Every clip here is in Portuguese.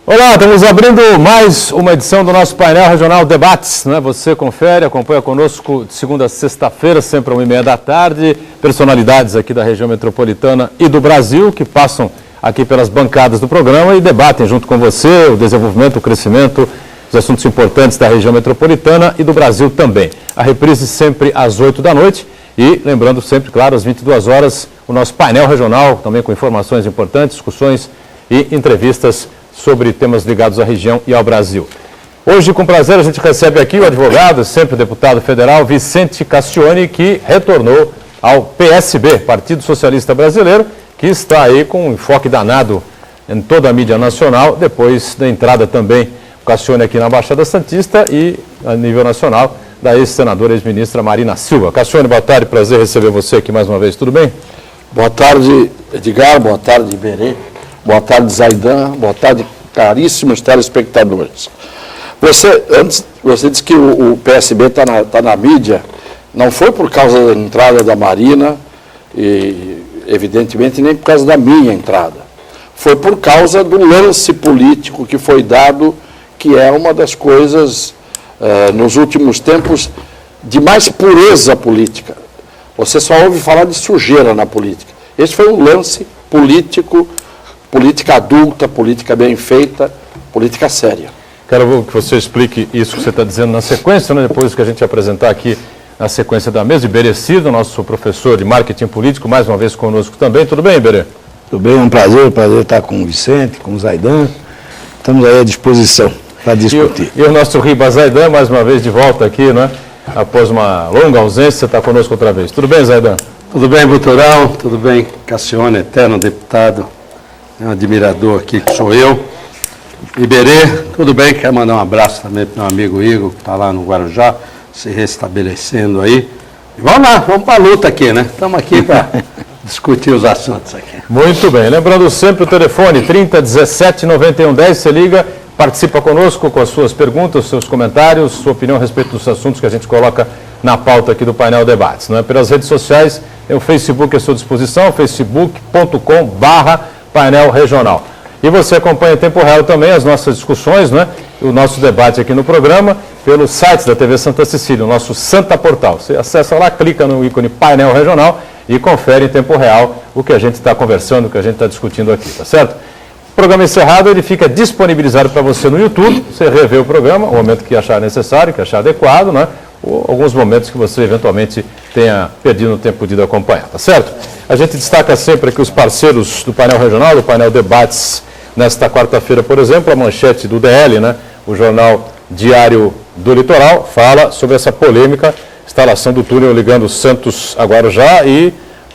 Olá, estamos abrindo mais uma edição do nosso painel regional Debates, né? Você confere, acompanha conosco de segunda a sexta-feira, sempre às 1h30 da tarde, personalidades aqui da região metropolitana e do Brasil que passam aqui pelas bancadas do programa e debatem junto com você o desenvolvimento, o crescimento, os assuntos importantes da região metropolitana e do Brasil também. A reprise sempre às 8 da noite e lembrando sempre, claro, às 22 horas, o nosso painel regional, também com informações importantes, discussões e entrevistas sobre temas ligados à região e ao Brasil. Hoje, com prazer, a gente recebe aqui o advogado, sempre deputado federal, Vicente Castione, que retornou ao PSB, Partido Socialista Brasileiro, que está aí com um enfoque danado em toda a mídia nacional, depois da entrada também do Castione aqui na Baixada Santista e, a nível nacional, da ex-senadora e ex-ministra Marina Silva. Castione, boa tarde, prazer receber você aqui mais uma vez, tudo bem? Boa tarde, Edgar, boa tarde, Iberê. Boa tarde, Zaidan. Boa tarde, caríssimos telespectadores. Você disse que o PSB está na mídia. Não foi por causa da entrada da Marina e, evidentemente, nem por causa da minha entrada. Foi por causa do lance político que foi dado, que é uma das coisas, nos últimos tempos, de mais pureza política. Você só ouve falar de sujeira na política. Esse foi um lance político, política adulta, política bem feita, política séria. Quero que você explique isso que você está dizendo na sequência, né? Depois que a gente apresentar aqui na sequência da mesa. Iberê Cida, nosso professor de marketing político, mais uma vez conosco também. Tudo bem, Iberê? Tudo bem, um prazer estar com o Vicente, com o Zaidan. Estamos aí à disposição para discutir. E o nosso Ribas Zaidan, mais uma vez de volta aqui, né? Após uma longa ausência, você está conosco outra vez. Tudo bem, Zaidan? Tudo bem, Buturão? Tudo bem, Castione, eterno deputado. Um admirador aqui que sou eu. Iberê, tudo bem? Quero mandar um abraço também para o meu amigo Igor, que está lá no Guarujá, se restabelecendo aí. E vamos lá, vamos para a luta aqui, né? Estamos aqui para discutir os assuntos aqui. Muito bem. Lembrando sempre o telefone 30 17 91 10, você liga, participa conosco com as suas perguntas, seus comentários, sua opinião a respeito dos assuntos que a gente coloca na pauta aqui do painel Debates. Não é? Pelas redes sociais, tem o Facebook à sua disposição, facebook.com/painel regional. E você acompanha em tempo real também as nossas discussões, né? O nosso debate aqui no programa, pelo site da TV Santa Cecília, o nosso Santa Portal. Você acessa lá, clica no ícone painel regional e confere em tempo real o que a gente está conversando, o que a gente está discutindo aqui, tá certo? O programa encerrado, ele fica disponibilizado para você no YouTube, você revê o programa, o momento que achar necessário, que achar adequado, né? Ou alguns momentos que você eventualmente tenha perdido o tempo de acompanhar, tá certo? A gente destaca sempre aqui os parceiros do painel regional, do painel Debates, nesta quarta-feira, por exemplo, a manchete do DL, né? O jornal Diário do Litoral, fala sobre essa polêmica instalação do túnel ligando Santos a Guarujá e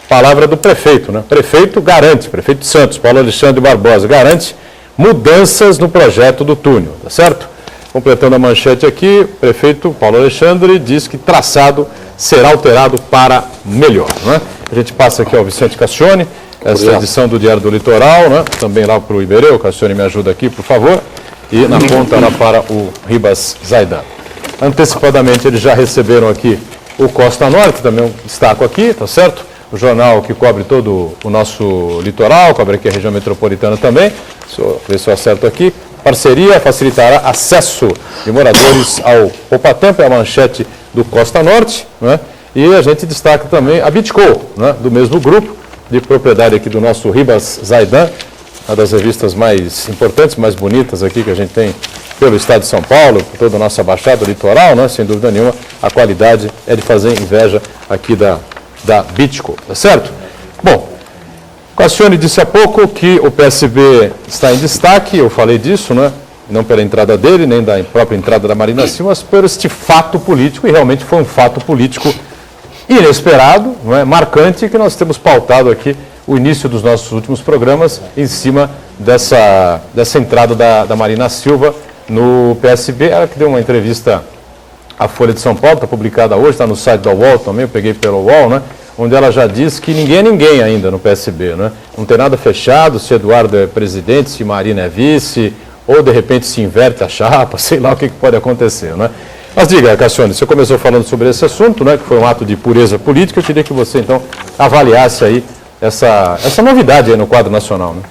palavra do prefeito, né? Prefeito garante, prefeito de Santos, Paulo Alexandre Barbosa, garante mudanças no projeto do túnel, tá certo? Completando a manchete aqui, o prefeito Paulo Alexandre diz que traçado será alterado para melhor, né? A gente passa aqui ao Vicente Castione, essa edição do Diário do Litoral, né? Também lá para o Iberê, o Castione me ajuda aqui, por favor, e na ponta lá para o Ribas Zaidan. Antecipadamente eles já receberam aqui o Costa Norte, também eu destaco aqui, tá certo? O jornal que cobre todo o nosso litoral, cobre aqui a região metropolitana também, ver se eu acerto aqui. Parceria facilitará acesso de moradores ao Poupatempo, é a manchete do Costa Norte, né? E a gente destaca também a Bitco, né? Do mesmo grupo, de propriedade aqui do nosso Ribas Zaidan, uma das revistas mais importantes, mais bonitas aqui que a gente tem pelo estado de São Paulo, por toda a nossa baixada litoral, né? Sem dúvida nenhuma, a qualidade é de fazer inveja aqui da Bitco, tá certo? Bom, o Castione disse há pouco que o PSB está em destaque, eu falei disso, né? Não pela entrada dele, nem da própria entrada da Marina Silva, mas por este fato político, e realmente foi um fato político inesperado, não é? Marcante, que nós temos pautado aqui o início dos nossos últimos programas em cima dessa entrada da Marina Silva no PSB. Ela que deu uma entrevista à Folha de São Paulo, está publicada hoje, está no site da UOL também, eu peguei pelo UOL, né? Onde ela já diz que ninguém é ninguém ainda no PSB, né? Não tem nada fechado, se Eduardo é presidente, se Marina é vice, ou de repente se inverte a chapa, sei lá o que pode acontecer, né? Mas diga, Castione, você começou falando sobre esse assunto, né, que foi um ato de pureza política, eu queria que você, então, avaliasse aí essa novidade aí no quadro nacional, né?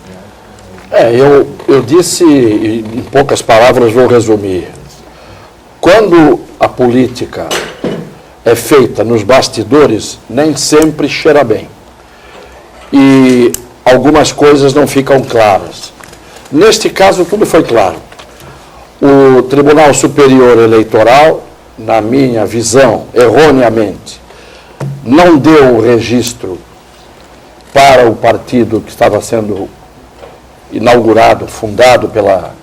Eu disse, em poucas palavras vou resumir. Quando a política é feita nos bastidores, nem sempre cheira bem. E algumas coisas não ficam claras. Neste caso, tudo foi claro. O Tribunal Superior Eleitoral, na minha visão, erroneamente, não deu o registro para o partido que estava sendo inaugurado, fundado pela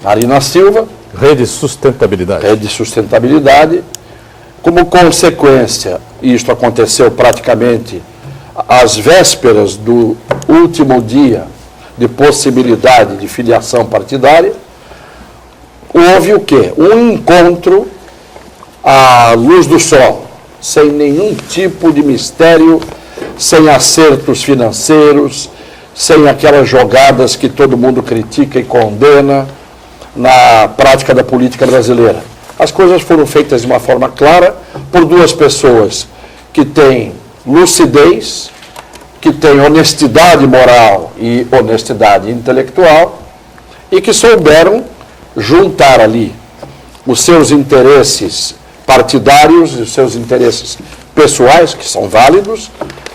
Marina Silva. Rede Sustentabilidade. Rede Sustentabilidade. Como consequência, isto aconteceu praticamente às vésperas do último dia de possibilidade de filiação partidária, houve o quê? Um encontro à luz do sol, sem nenhum tipo de mistério, sem acertos financeiros, sem aquelas jogadas que todo mundo critica e condena na prática da política brasileira. As coisas foram feitas de uma forma clara por duas pessoas que têm lucidez, que têm honestidade moral e honestidade intelectual e que souberam juntar ali os seus interesses partidários e os seus interesses pessoais, que são válidos,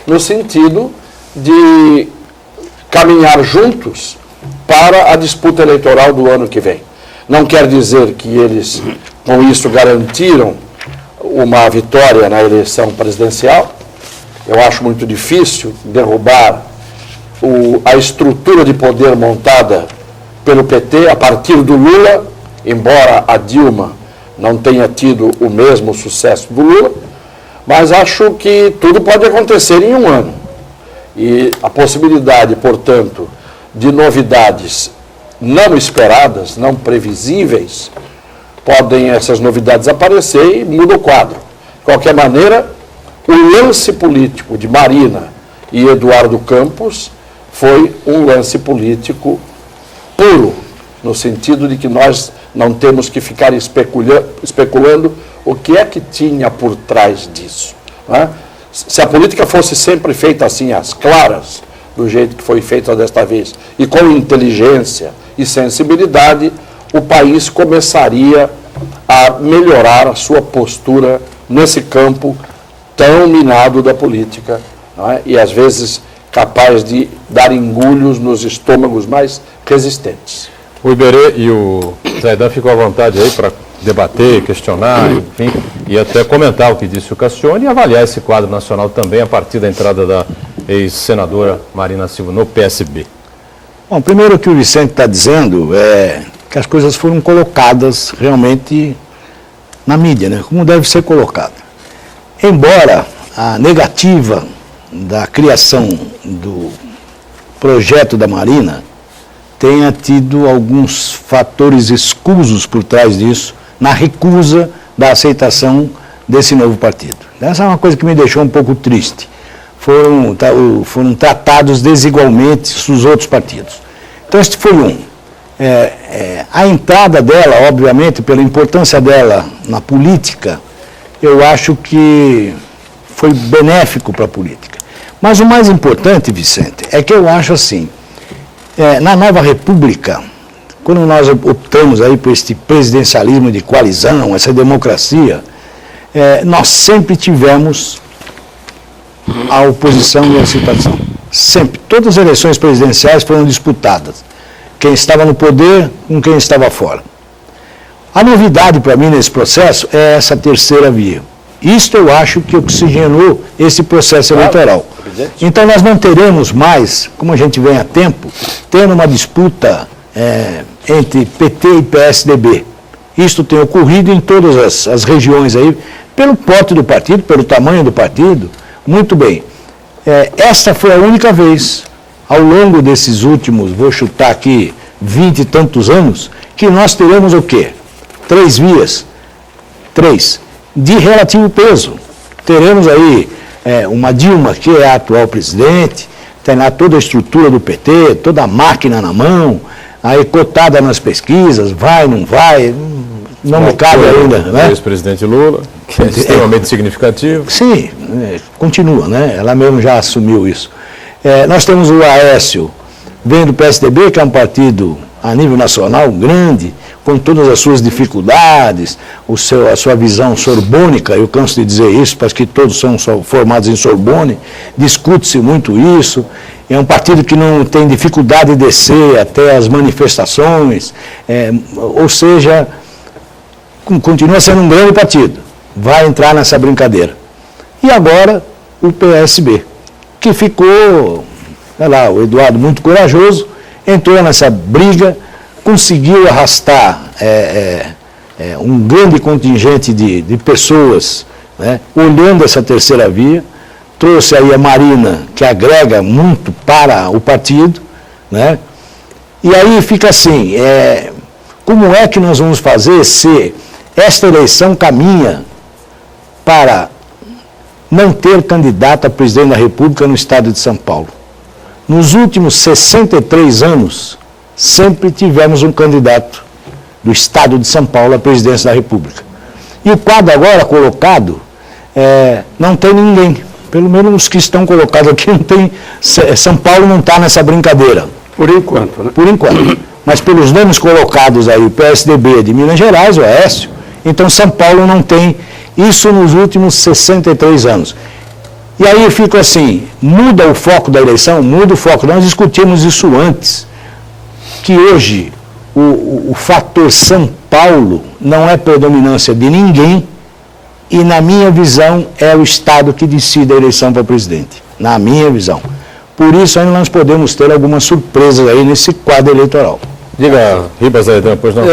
no sentido de caminhar juntos para a disputa eleitoral do ano que vem. Não quer dizer que eles, com isso, garantiram uma vitória na eleição presidencial. Eu acho muito difícil derrubar a estrutura de poder montada pelo PT a partir do Lula, embora a Dilma não tenha tido o mesmo sucesso do Lula, mas acho que tudo pode acontecer em um ano. E a possibilidade, portanto, de novidades não esperadas, não previsíveis, podem essas novidades aparecer e muda o quadro. De qualquer maneira, o lance político de Marina e Eduardo Campos foi um lance político puro, no sentido de que nós não temos que ficar especulando o que é que tinha por trás disso. Né? Se a política fosse sempre feita assim, às claras, do jeito que foi feita desta vez, e com inteligência e sensibilidade, o país começaria a melhorar a sua postura nesse campo tão minado da política, não é? E às vezes capaz de dar engulhos nos estômagos mais resistentes. O Iberê e o Zaidan ficam à vontade aí para debater, questionar, enfim, e até comentar o que disse o Cassione e avaliar esse quadro nacional também a partir da entrada da ex-senadora Marina Silva no PSB. Bom, primeiro o que o Vicente está dizendo é que as coisas foram colocadas realmente na mídia, né? Como deve ser colocada. Embora a negativa da criação do projeto da Marina tenha tido alguns fatores escusos por trás disso, na recusa da aceitação desse novo partido. Essa é uma coisa que me deixou um pouco triste. Foram tratados desigualmente os outros partidos. Então, este foi um. A entrada dela, obviamente, pela importância dela na política, eu acho que foi benéfico para a política. Mas o mais importante, Vicente, é que eu acho assim, na nova república, quando nós optamos aí por este presidencialismo de coalizão, essa democracia, nós sempre tivemos a oposição e a situação. Sempre. Todas as eleições presidenciais foram disputadas. Quem estava no poder com quem estava fora. A novidade para mim nesse processo é essa terceira via. Isto eu acho que oxigenou esse processo eleitoral. Então nós não teremos mais, como a gente vem há tempo, tendo uma disputa entre PT e PSDB. Isto tem ocorrido em todas as regiões aí, pelo porte do partido, pelo tamanho do partido. Muito bem. Esta foi a única vez, ao longo desses últimos, vou chutar aqui, 20 e tantos anos, que nós teremos o quê? 3 vias. 3. De relativo peso. Teremos aí uma Dilma, que é a atual presidente, tem lá toda a estrutura do PT, toda a máquina na mão, aí cotada nas pesquisas, vai, não vai, não me cabe ainda. O ex-presidente Lula, que é extremamente significativo. Sim, continua, né? Ela mesmo já assumiu isso. Nós temos o Aécio vem do PSDB, que é um partido a nível nacional grande, com todas as suas dificuldades, a sua visão sorbônica, eu canso de dizer isso, parece que todos são formados em Sorbonne, discute-se muito isso, é um partido que não tem dificuldade de descer até as manifestações, ou seja, continua sendo um grande partido, vai entrar nessa brincadeira. E agora o PSB, que ficou, olha lá, o Eduardo muito corajoso, entrou nessa briga, conseguiu arrastar um grande contingente de pessoas, né, olhando essa terceira via, trouxe aí a Marina, que agrega muito para o partido, né, e aí fica assim, como é que nós vamos fazer se esta eleição caminha para não ter candidato a presidente da República no estado de São Paulo? Nos últimos 63 anos, sempre tivemos um candidato do estado de São Paulo à presidência da República. E o quadro agora colocado, não tem ninguém. Pelo menos os que estão colocados aqui, não tem, São Paulo não está nessa brincadeira. Por enquanto, né? Por enquanto. Mas pelos nomes colocados aí, o PSDB de Minas Gerais, o Aécio, então São Paulo não tem isso nos últimos 63 anos. E aí eu fico assim, muda o foco da eleição? Muda o foco. Nós discutimos isso antes, que hoje o fator São Paulo não é predominância de ninguém e, na minha visão, é o Estado que decide a eleição para presidente. Na minha visão. Por isso, ainda nós podemos ter algumas surpresas aí nesse quadro eleitoral. Diga, Ribas, aí depois não.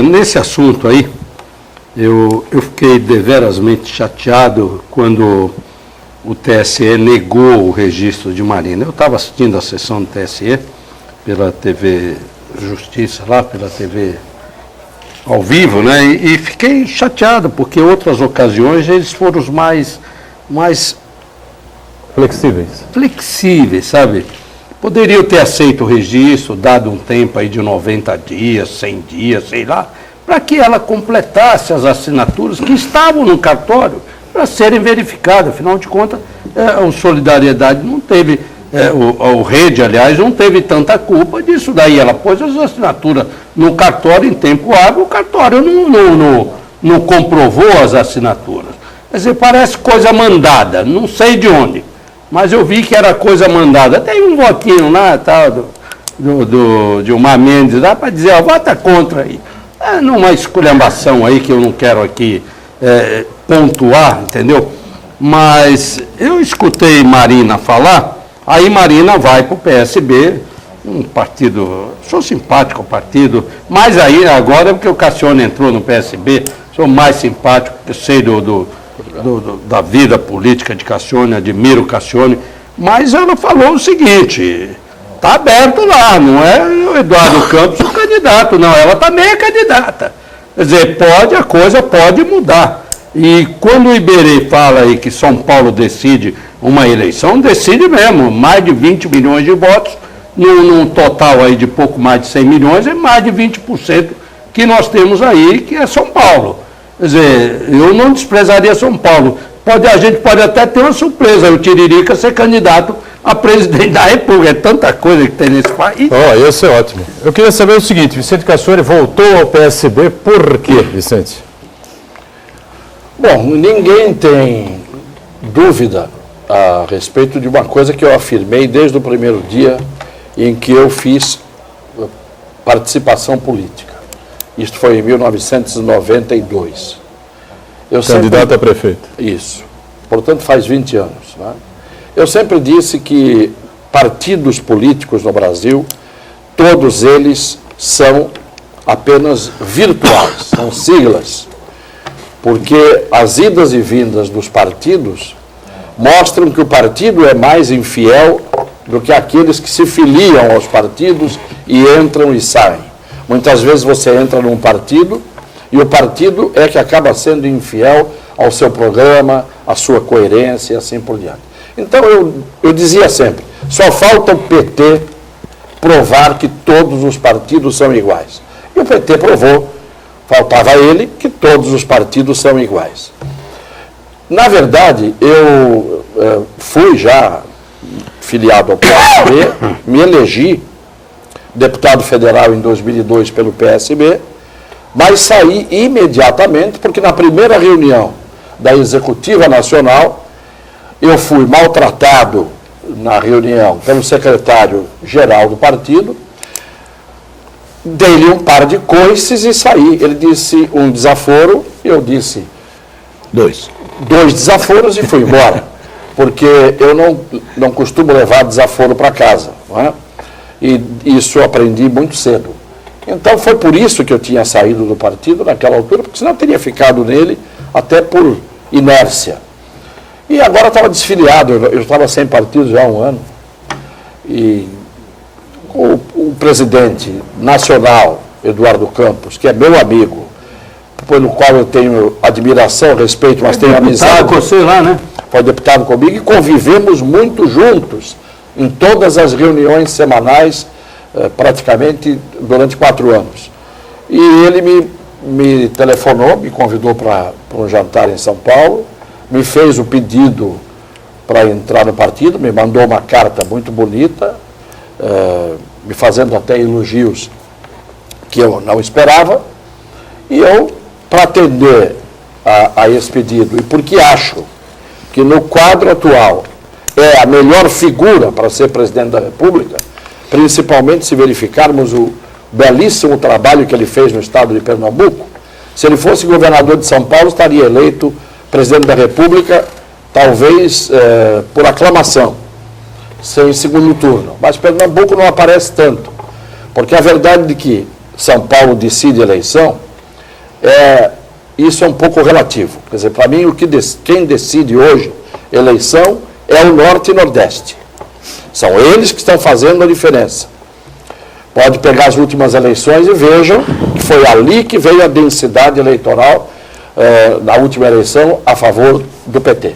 Nesse assunto aí, eu fiquei deverasmente chateado quando o TSE negou o registro de Marina. Eu estava assistindo a sessão do TSE pela TV Justiça, lá pela TV ao vivo, né? E fiquei chateado, porque em outras ocasiões eles foram os mais flexíveis, sabe? Poderiam ter aceito o registro, dado um tempo aí de 90 dias, 100 dias, sei lá, para que ela completasse as assinaturas que estavam no cartório para serem verificadas. Afinal de contas, o Solidariedade não teve, o Rede, aliás, não teve tanta culpa disso daí. Ela pôs as assinaturas no cartório em tempo hábil, o cartório não comprovou as assinaturas. Quer dizer, parece coisa mandada, não sei de onde, mas eu vi que era coisa mandada. Tem um votinho lá, tal, do Gilmar Mendes, lá para dizer, vota contra aí. Numa esculhambação aí que eu não quero aqui pontuar, entendeu? Mas eu escutei Marina falar, aí Marina vai para o PSB, um partido, sou simpático ao partido, mas aí agora porque o Cassione entrou no PSB, sou mais simpático, eu sei da vida política de Cassione, admiro o Cassione, mas ela falou o seguinte, está aberto lá, não é o Eduardo Campos o candidato, não, ela também é candidata. Quer dizer, a coisa pode mudar. E quando o Iberê fala aí que São Paulo decide uma eleição, decide mesmo, mais de 20 milhões de votos, num total aí de pouco mais de 100 milhões, é mais de 20% que nós temos aí, que é São Paulo. Quer dizer, eu não desprezaria São Paulo. A gente pode até ter uma surpresa, o Tiririca ser candidato a presidente da República. É tanta coisa que tem nesse país. Ia ser ótimo. Eu queria saber o seguinte, Vicente Cassione voltou ao PSB, por quê, Vicente? Bom, ninguém tem dúvida a respeito de uma coisa que eu afirmei desde o primeiro dia em que eu fiz participação política. Isto foi em 1992. Candidato a prefeito. Isso. Portanto, faz 20 anos. Né? Eu sempre disse que partidos políticos no Brasil, todos eles são apenas virtuais, são siglas. Porque as idas e vindas dos partidos mostram que o partido é mais infiel do que aqueles que se filiam aos partidos e entram e saem. Muitas vezes você entra num partido e o partido é que acaba sendo infiel ao seu programa, à sua coerência e assim por diante. Então eu dizia sempre, só falta o PT provar que todos os partidos são iguais. E o PT provou, faltava a ele, que todos os partidos são iguais. Na verdade, eu fui já filiado ao PSB, me elegi deputado federal em 2002 pelo PSB, mas saí imediatamente, porque na primeira reunião da Executiva Nacional, eu fui maltratado na reunião pelo secretário-geral do partido, dei-lhe um par de coices e saí. Ele disse um desaforo, eu disse 2 desaforos e fui embora, porque eu não costumo levar desaforo para casa, não é? E isso eu aprendi muito cedo. Então foi por isso que eu tinha saído do partido naquela altura, porque senão eu teria ficado nele até por inércia. E agora estava desfiliado, eu estava sem partido já há um ano. E o presidente nacional, Eduardo Campos, que é meu amigo, pelo qual eu tenho admiração, respeito, mas tenho amizade. Com você lá, né? Foi deputado comigo e convivemos muito juntos em todas as reuniões semanais, praticamente durante 4 anos. E ele me telefonou, me convidou para um jantar em São Paulo, me fez o pedido para entrar no partido, me mandou uma carta muito bonita, me fazendo até elogios que eu não esperava, e eu, para atender a esse pedido, e porque acho que no quadro atual é a melhor figura para ser presidente da República, principalmente se verificarmos o belíssimo trabalho que ele fez no estado de Pernambuco. Se ele fosse governador de São Paulo, estaria eleito presidente da República, talvez por aclamação, sem segundo turno. Mas Pernambuco não aparece tanto, porque a verdade de que São Paulo decide eleição, isso é um pouco relativo. Quer dizer, para mim, quem decide hoje eleição é o Norte e Nordeste. São eles que estão fazendo a diferença. Pode pegar as últimas eleições e vejam que foi ali que veio a densidade eleitoral na última eleição a favor do PT.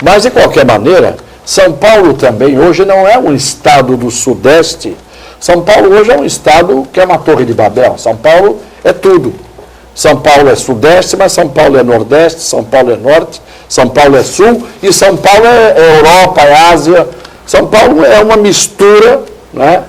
Mas, de qualquer maneira, São Paulo também hoje não é um estado do Sudeste. São Paulo hoje é um estado que é uma torre de Babel. São Paulo é tudo. São Paulo é Sudeste, mas São Paulo é Nordeste, São Paulo é Norte, São Paulo é Sul e São Paulo é Europa, é Ásia. São Paulo é uma mistura, né,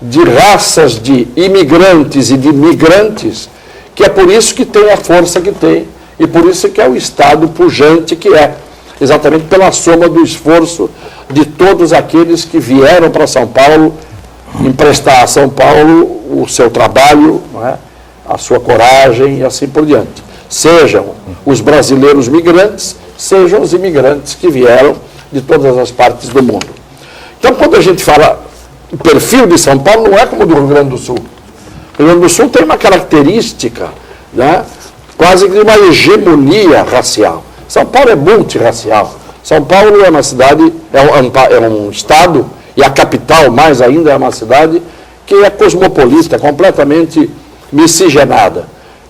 de raças de imigrantes e de migrantes, que é por isso que tem a força que tem e por isso que é o estado pujante que é, exatamente pela soma do esforço de todos aqueles que vieram para São Paulo emprestar a São Paulo o seu trabalho, não é? A sua coragem e assim por diante. Sejam os brasileiros migrantes, sejam os imigrantes que vieram de todas as partes do mundo. Então, quando a gente fala o perfil de São Paulo, não é como o do Rio Grande do Sul. O Rio Grande do Sul tem uma característica, né, quase que de uma hegemonia racial. São Paulo é multirracial. São Paulo é uma cidade, é um estado, e a capital mais ainda é uma cidade que é cosmopolita, completamente miscigenada.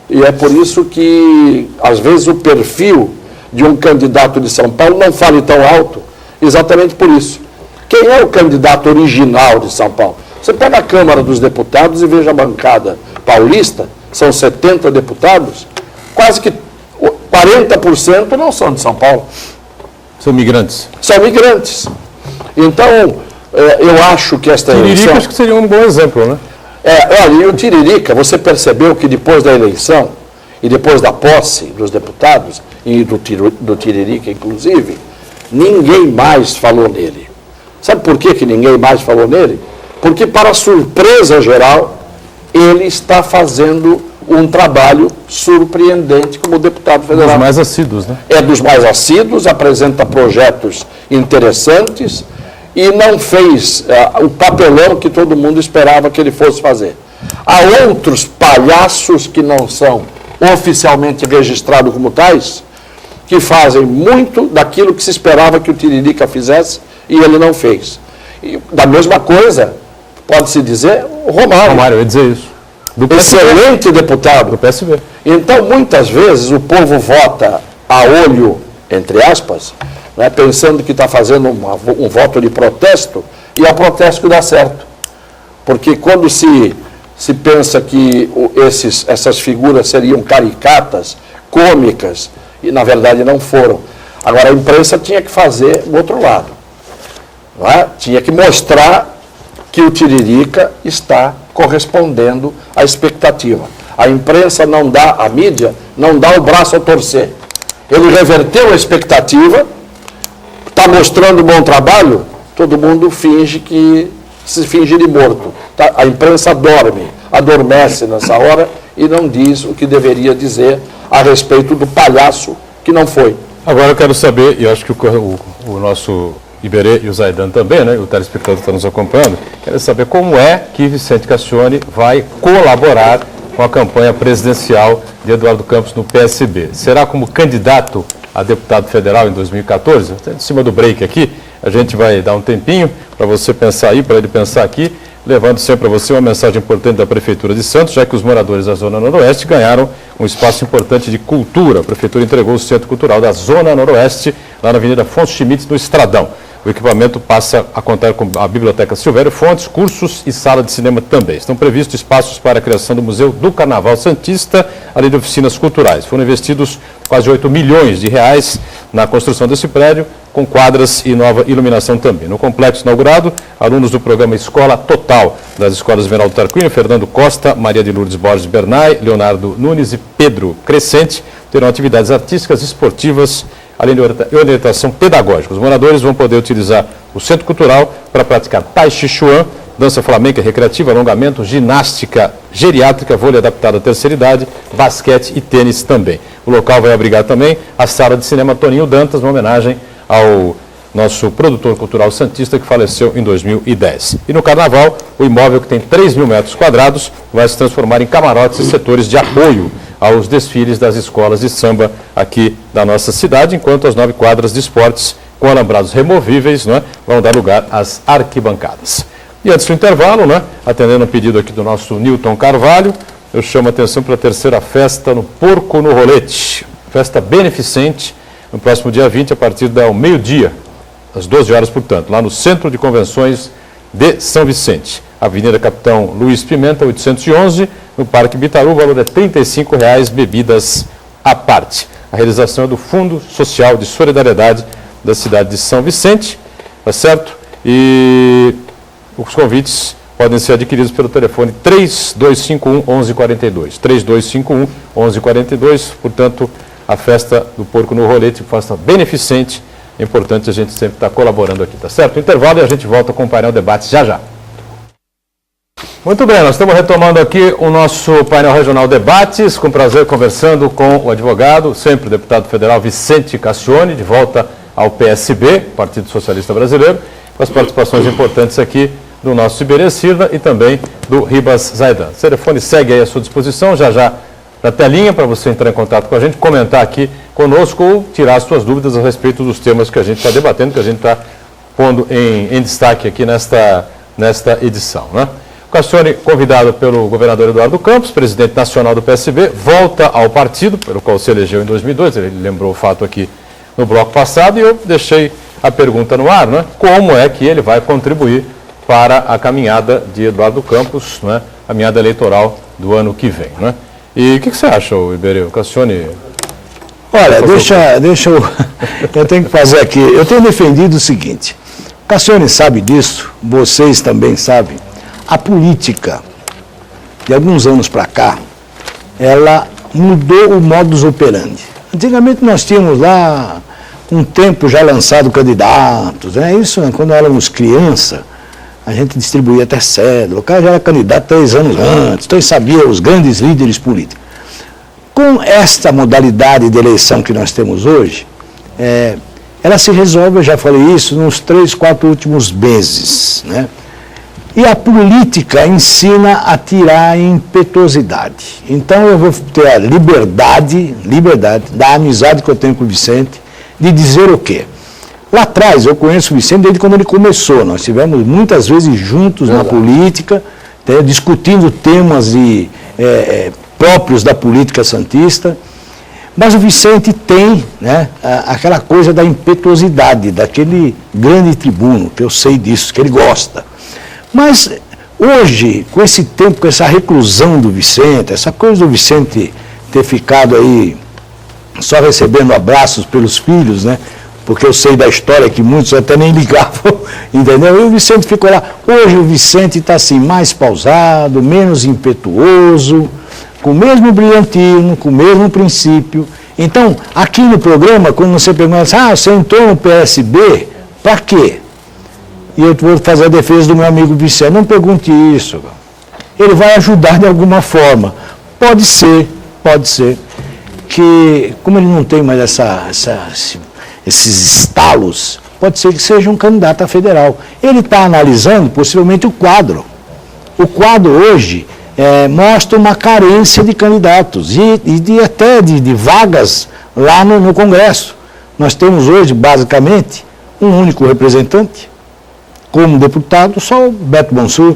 E é por isso que, às vezes, o perfil de um candidato de São Paulo não fale tão alto, exatamente por isso. Quem é o candidato original de São Paulo? Você pega a Câmara dos Deputados e veja a bancada paulista, são 70 deputados, quase que 40% não são de São Paulo. São migrantes. São migrantes. Então, eu acho que esta eleição... Tiririca acho que seria um bom exemplo, né? Olha, e o Tiririca, você percebeu que depois da eleição e depois da posse dos deputados, e do Tiririca inclusive, ninguém mais falou nele. Sabe por que ninguém mais falou nele? Porque, para surpresa geral, ele está fazendo um trabalho surpreendente como deputado federal. Dos mais assíduos, né? É dos mais assíduos, apresenta projetos interessantes e não fez o papelão que todo mundo esperava que ele fosse fazer. Há outros palhaços que não são oficialmente registrados como tais, que fazem muito daquilo que se esperava que o Tiririca fizesse e ele não fez. E, da mesma coisa, pode-se dizer, o Romário. Romário, eu ia dizer isso. Do PSB. Excelente deputado. Do PSB. Então, muitas vezes, o povo vota a olho, entre aspas, né, pensando que está fazendo um voto de protesto, e é o protesto que dá certo. Porque quando se pensa que essas figuras seriam caricatas, cômicas, e na verdade não foram. Agora, a imprensa tinha que fazer o outro lado. Não é? Tinha que mostrar que o Tiririca está correspondendo à expectativa. A imprensa não dá, a mídia não dá o braço a torcer. Ele reverteu a expectativa, está mostrando bom trabalho, todo mundo se finge de morto. Tá? A imprensa adormece nessa hora e não diz o que deveria dizer a respeito do palhaço que não foi. Agora eu quero saber, e eu acho que o nosso Iberê e o Zaidan também, né, o telespectador que está nos acompanhando, quero saber como é que Vicente Cassione vai colaborar com a campanha presidencial de Eduardo Campos no PSB. Será como candidato a deputado federal em 2014? Em cima do break aqui, a gente vai dar um tempinho para você pensar aí, para ele pensar aqui, levando sempre para você uma mensagem importante da Prefeitura de Santos, já que os moradores da Zona Noroeste ganharam um espaço importante de cultura. A Prefeitura entregou o Centro Cultural da Zona Noroeste, lá na Avenida Afonso Schmitz, no Estradão. O equipamento passa a contar com a Biblioteca Silvério Fontes, cursos e sala de cinema também. Estão previstos espaços para a criação do Museu do Carnaval Santista, além de oficinas culturais. Foram investidos quase 8 milhões de reais na construção desse prédio, com quadras e nova iluminação também. No complexo inaugurado, alunos do programa Escola Total, das escolas Esmeraldo Tarquínio, Fernando Costa, Maria de Lourdes Borges Bernay, Leonardo Nunes e Pedro Crescente terão atividades artísticas e esportivas, além de orientação pedagógica. Os moradores vão poder utilizar o Centro Cultural para praticar Tai Chi Chuan, dança flamenca recreativa, alongamento, ginástica geriátrica, vôlei adaptado à terceira idade, basquete e tênis também. O local vai abrigar também a sala de cinema Toninho Dantas, uma homenagem ao nosso produtor cultural santista que faleceu em 2010. E no Carnaval, o imóvel, que tem 3 mil metros quadrados, vai se transformar em camarotes e setores de apoio aos desfiles das escolas de samba aqui da nossa cidade, enquanto as 9 quadras de esportes com alambrados removíveis, né, vão dar lugar às arquibancadas. E antes do intervalo, né, atendendo um pedido aqui do nosso Newton Carvalho, eu chamo a atenção para a terceira festa no Porco no Rolete, festa beneficente, no próximo dia 20, a partir do meio-dia, às 12 horas, portanto, lá no Centro de Convenções de São Vicente. Avenida Capitão Luiz Pimenta, 811, no Parque Bitaru, o valor é R$ 35,00, bebidas à parte. A realização é do Fundo Social de Solidariedade da cidade de São Vicente, tá certo? E os convites podem ser adquiridos pelo telefone 3251-1142. 3251-1142, portanto, a festa do Porco no Rolete, festa beneficente. É importante a gente sempre estar colaborando aqui, tá certo? Intervalo e a gente volta com o painel debate já já. Muito bem, nós estamos retomando aqui o nosso painel regional debates, com prazer conversando com o advogado, sempre deputado federal Vicente Cassione, de volta ao PSB, Partido Socialista Brasileiro, com as participações importantes aqui do nosso Iberê Cirda e também do Ribas Zaidan. O telefone segue aí à sua disposição, já na telinha, para você entrar em contato com a gente, comentar aqui conosco ou tirar as suas dúvidas a respeito dos temas que a gente está debatendo, que a gente está pondo em destaque aqui nesta edição, né? Cassione, convidado pelo governador Eduardo Campos, presidente nacional do PSB, volta ao partido, pelo qual se elegeu em 2002, ele lembrou o fato aqui no bloco passado, e eu deixei a pergunta no ar, né? Como é que ele vai contribuir para a caminhada de Eduardo Campos, né? A caminhada eleitoral do ano que vem, né? E o que você acha, Iberê? Cassione? Olha, deixa eu tenho que fazer aqui, eu tenho defendido o seguinte, Cassione sabe disso, vocês também sabem. A política, de alguns anos para cá, ela mudou o modus operandi. Antigamente nós tínhamos lá, um tempo já lançado candidatos, né? Isso, quando éramos criança, a gente distribuía até cédula, o cara já era candidato 3 anos antes, então ele sabia os grandes líderes políticos. Com esta modalidade de eleição que nós temos hoje, ela se resolve, eu já falei isso, nos 3, 4 últimos meses, né? E a política ensina a tirar a impetuosidade. Então eu vou ter a liberdade da amizade que eu tenho com o Vicente, de dizer o quê? Lá atrás, eu conheço o Vicente desde quando ele começou. Nós estivemos muitas vezes juntos na política, discutindo temas próprios da política santista. Mas o Vicente tem, né, aquela coisa da impetuosidade, daquele grande tribuno, que eu sei disso, que ele gosta. Mas hoje, com esse tempo, com essa reclusão do Vicente, essa coisa do Vicente ter ficado aí só recebendo abraços pelos filhos, né? porque eu sei da história que muitos até nem ligavam, entendeu? E o Vicente ficou lá. Hoje o Vicente está assim, mais pausado, menos impetuoso, com o mesmo brilhantismo, com o mesmo princípio. Então, aqui no programa, quando você pergunta assim, você entrou no PSB, para quê? E eu vou fazer a defesa do meu amigo Vicente. Não pergunte isso. Ele vai ajudar de alguma forma. Pode ser que, como ele não tem mais esses estalos, pode ser que seja um candidato a federal. Ele está analisando possivelmente o quadro. O quadro hoje mostra uma carência de candidatos e até de vagas lá no Congresso. Nós temos hoje, basicamente, um único representante, como deputado, só o Beto Mansur,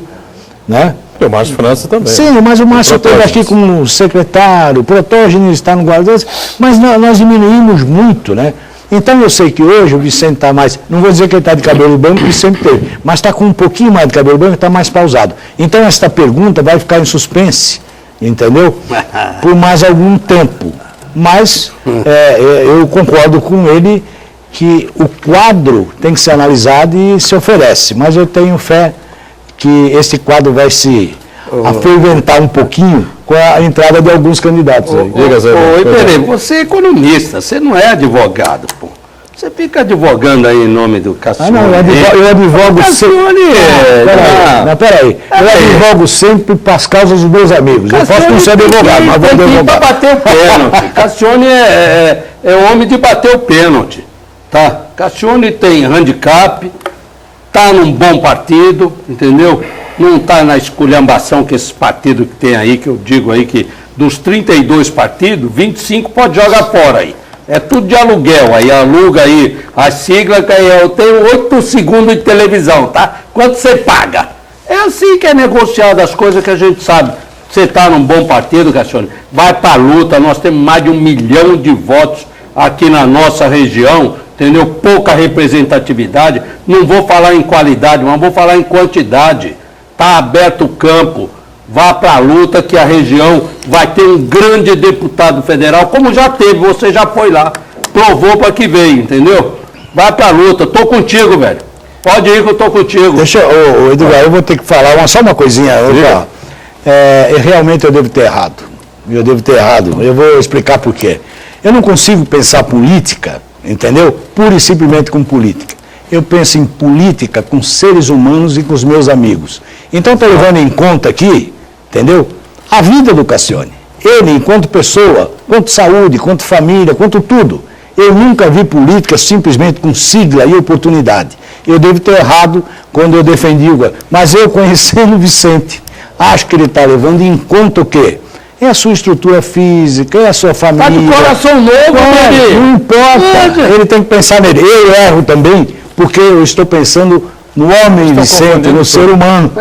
né? E o Márcio França também. Sim, mas o Márcio esteve aqui como secretário, o Protógenes está no Guarda-Redes, mas nós diminuímos muito, né? Então eu sei que hoje o Vicente está mais, não vou dizer que ele está de cabelo branco, porque sempre teve, mas está com um pouquinho mais de cabelo branco e está mais pausado. Então esta pergunta vai ficar em suspense, entendeu? Por mais algum tempo. Mas eu concordo com ele que o quadro tem que ser analisado e se oferece, mas eu tenho fé que esse quadro vai se aferventar um pouquinho com a entrada de alguns candidatos aí. Iberê, você é economista, você não é advogado, pô. Você fica advogando aí em nome do Cassione. Não, eu advogo sempre. Peraí. Eu advogo sempre para as causas dos meus amigos. Eu posso não ser advogado, mas vou advogar. Para bater o pênalti. Cassione é homem de bater o pênalti. Tá? Cassione tem handicap, está num bom partido, entendeu? Não está na esculhambação que esses partidos que tem aí, que eu digo aí que dos 32 partidos, 25 pode jogar fora aí. É tudo de aluguel, aí aluga aí a sigla, que eu tenho 8 segundos de televisão, tá? Quanto você paga? É assim que é negociado as coisas que a gente sabe. Você está num bom partido, Cassione, vai para a luta, nós temos mais de 1 milhão de votos aqui na nossa região, entendeu? Pouca representatividade, não vou falar em qualidade, mas vou falar em quantidade. Está aberto o campo, vá para a luta que a região vai ter um grande deputado federal, como já teve, você já foi lá, provou para que veio, entendeu? Vai para a luta, estou contigo, velho. Pode ir que eu estou contigo. Deixa, Edgar, eu vou ter que falar só uma coisinha. Realmente eu devo ter errado. Eu vou explicar por quê. Eu não consigo pensar política, entendeu? Pura e simplesmente com política. Eu penso em política com seres humanos e com os meus amigos. Então, estou levando em conta aqui, entendeu? A vida do Cassione. Ele, enquanto pessoa, quanto saúde, quanto família, quanto tudo. Eu nunca vi política simplesmente com sigla e oportunidade. Eu devo ter errado quando eu defendi o... Mas eu, conhecendo o Vicente, acho que ele está levando em conta o quê? É a sua estrutura física, é a sua família. Está de coração novo, não importa. Ele tem que pensar nele. Eu erro também, porque eu estou pensando no homem Vicente, no ser humano,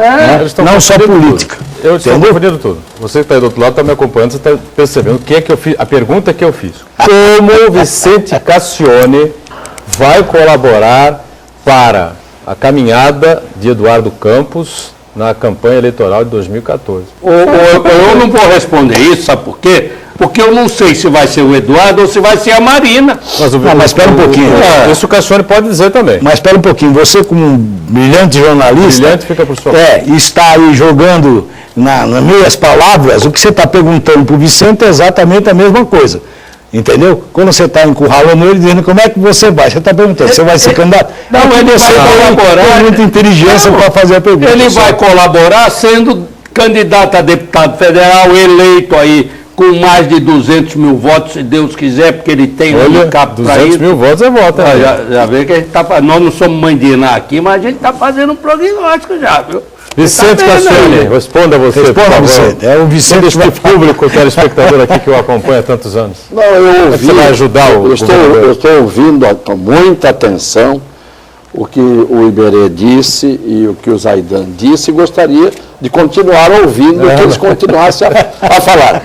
não só política. Eu estou confundindo tudo. Você que está aí do outro lado está me acompanhando, você está percebendo o que é que eu fiz, a pergunta que eu fiz. Como o Vicente Cassione vai colaborar para a caminhada de Eduardo Campos na campanha eleitoral de 2014? Eu não vou responder isso, sabe por quê? Porque eu não sei se vai ser o Eduardo ou se vai ser a Marina. Mas espera um pouquinho. Isso o Cassione pode dizer também. Mas espera um pouquinho. Você, como um brilhante jornalista, fica por sua está aí jogando nas meias palavras. O que você está perguntando para o Vicente é exatamente a mesma coisa. Entendeu? Quando você está encurralando ele, dizendo como é que você vai. Você está perguntando, você vai ser candidato? Não, ele vai colaborar. Tem muita inteligência para fazer a pergunta. Ele vai colaborar sendo candidato a deputado federal, eleito aí com mais de 200 mil votos, se Deus quiser, porque ele tem um handicap para isso. 200 mil votos é voto. Já vê que a gente nós não somos mãe de Iná aqui, mas a gente está fazendo um prognóstico já, viu? Vicente Cassione, responda você, por favor. Vicente. É o Vicente este público, o telespectador aqui que o acompanha há tantos anos. Não, eu ouvi. Você vai ajudar o eu estou ouvindo com muita atenção o que o Iberê disse e o que o Zaidan disse e gostaria de continuar ouvindo que eles continuassem a falar.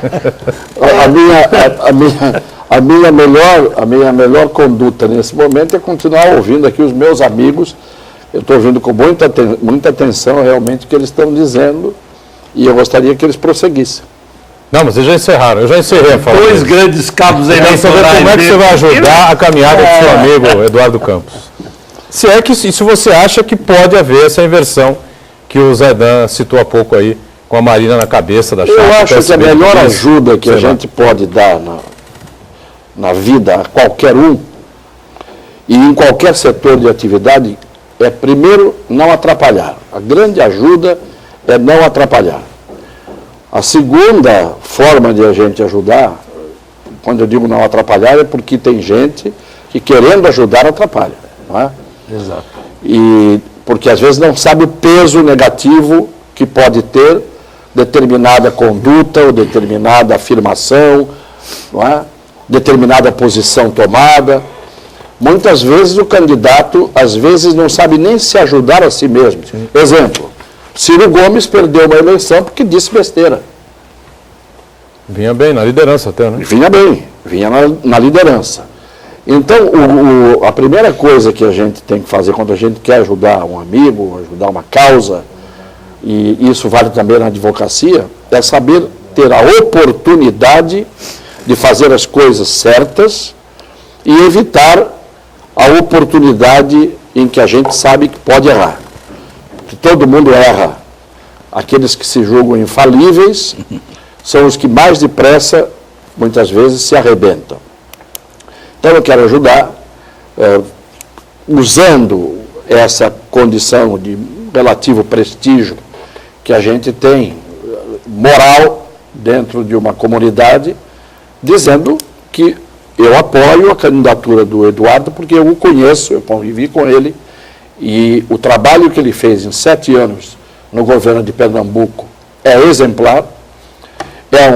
A minha melhor conduta nesse momento é continuar ouvindo aqui os meus amigos. Eu estou ouvindo com muita atenção realmente o que eles estão dizendo e eu gostaria que eles prosseguissem. Não, mas vocês já encerraram. Eu já encerrei a fala. Dois grandes cabos Como é que você vai ajudar a caminhada do seu amigo Eduardo Campos? Se é que se você acha que pode haver essa inversão que o Zaidan citou há pouco aí, com a Marina na cabeça da chapa. Eu acho que a melhor ajuda que a gente pode dar na vida a qualquer um e em qualquer setor de atividade é, primeiro, não atrapalhar. A grande ajuda é não atrapalhar. A segunda forma de a gente ajudar, quando eu digo não atrapalhar, é porque tem gente que querendo ajudar atrapalha. Não é? Exato. E porque às vezes não sabe o peso negativo que pode ter determinada conduta ou determinada afirmação, não é? Determinada posição tomada. Muitas vezes o candidato, às vezes, não sabe nem se ajudar a si mesmo. Sim. Exemplo, Ciro Gomes perdeu uma eleição porque disse besteira. Vinha bem, na liderança até, né? Vinha bem, vinha na liderança. Então, a primeira coisa que a gente tem que fazer quando a gente quer ajudar um amigo, ajudar uma causa, e isso vale também na advocacia, é saber ter a oportunidade de fazer as coisas certas e evitar a oportunidade em que a gente sabe que pode errar. Que todo mundo erra. Aqueles que se julgam infalíveis são os que mais depressa, muitas vezes, se arrebentam. Então eu quero ajudar, usando essa condição de relativo prestígio que a gente tem, moral, dentro de uma comunidade, dizendo que eu apoio a candidatura do Eduardo porque eu o conheço, eu convivi com ele, e o trabalho que ele fez em 7 anos no governo de Pernambuco é exemplar, é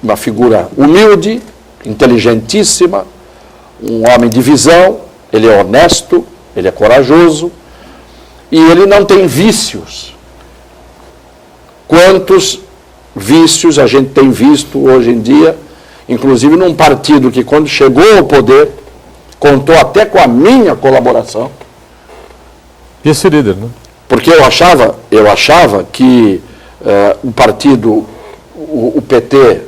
uma figura humilde, inteligentíssima, um homem de visão, ele é honesto, ele é corajoso, e ele não tem vícios. Quantos vícios a gente tem visto hoje em dia, inclusive num partido que, quando chegou ao poder, contou até com a minha colaboração. E esse líder, né? Porque eu achava que o partido, o PT,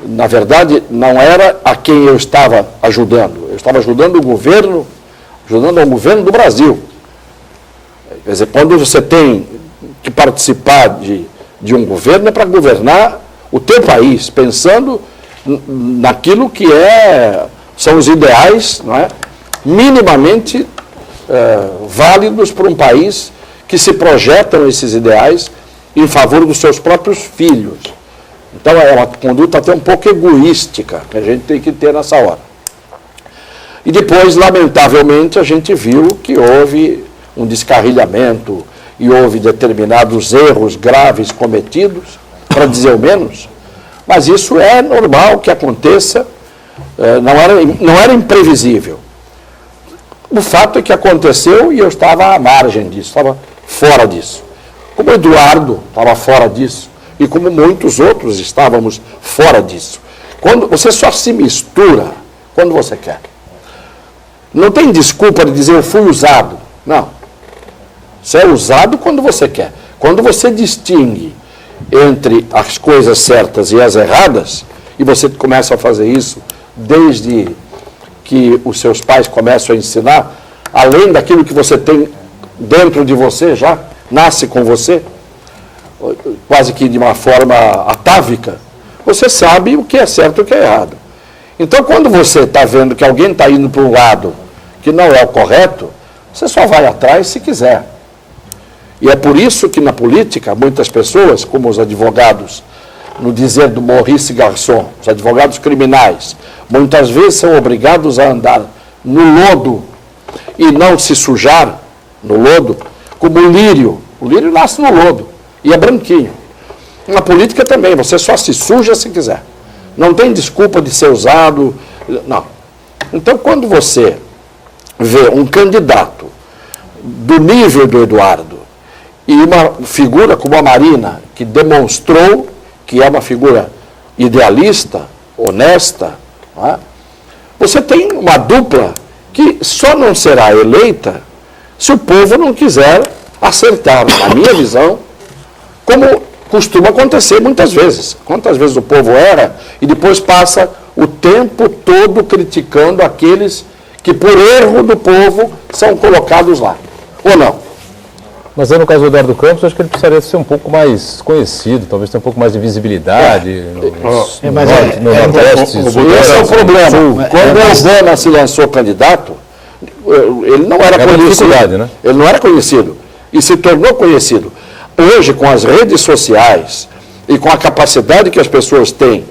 na verdade, não era a quem eu estava ajudando. Eu estava ajudando o governo, ajudando ao governo do Brasil. Quer dizer, quando você tem que participar de um governo, é para governar o teu país, pensando naquilo que são os ideais, não é? Minimamente válidos para um país que se projetam esses ideais em favor dos seus próprios filhos. Então é uma conduta até um pouco egoística que a gente tem que ter nessa hora. E depois, lamentavelmente, a gente viu que houve um descarrilhamento e houve determinados erros graves cometidos, para dizer o menos, mas isso é normal que aconteça, não era imprevisível. O fato é que aconteceu e eu estava à margem disso, estava fora disso. Como o Eduardo estava fora disso, e como muitos outros estávamos fora disso. Quando você só se mistura quando você quer. Não tem desculpa de dizer eu fui usado. Não. Você é usado quando você quer. Quando você distingue entre as coisas certas e as erradas, e você começa a fazer isso desde que os seus pais começam a ensinar, além daquilo que você tem dentro de você já, nasce com você, quase que de uma forma atávica, você sabe o que é certo e o que é errado. Então, quando você está vendo que alguém está indo para um lado que não é o correto, você só vai atrás se quiser. E é por isso que na política, muitas pessoas, como os advogados, no dizer do Maurice Garçon, os advogados criminais, muitas vezes são obrigados a andar no lodo e não se sujar no lodo, como o lírio. O lírio nasce no lodo e é branquinho. Na política também, você só se suja se quiser. Não tem desculpa de ser usado, não. Então, quando você vê um candidato do nível do Eduardo e uma figura como a Marina, que demonstrou que é uma figura idealista, honesta, não é? Você tem uma dupla que só não será eleita se o povo não quiser acertar, na minha visão, como costuma acontecer muitas vezes. Quantas vezes o povo erra e depois passa o tempo todo criticando aqueles que, por erro do povo, são colocados lá. Ou não? Mas aí no caso do Eduardo Campos, eu acho que ele precisaria ser um pouco mais conhecido, talvez ter um pouco mais de visibilidade no Nordeste. Esse é o problema. Quando o Zana se lançou candidato, ele não era conhecido. Né? Ele não era conhecido e se tornou conhecido. Hoje, com as redes sociais e com a capacidade que as pessoas têm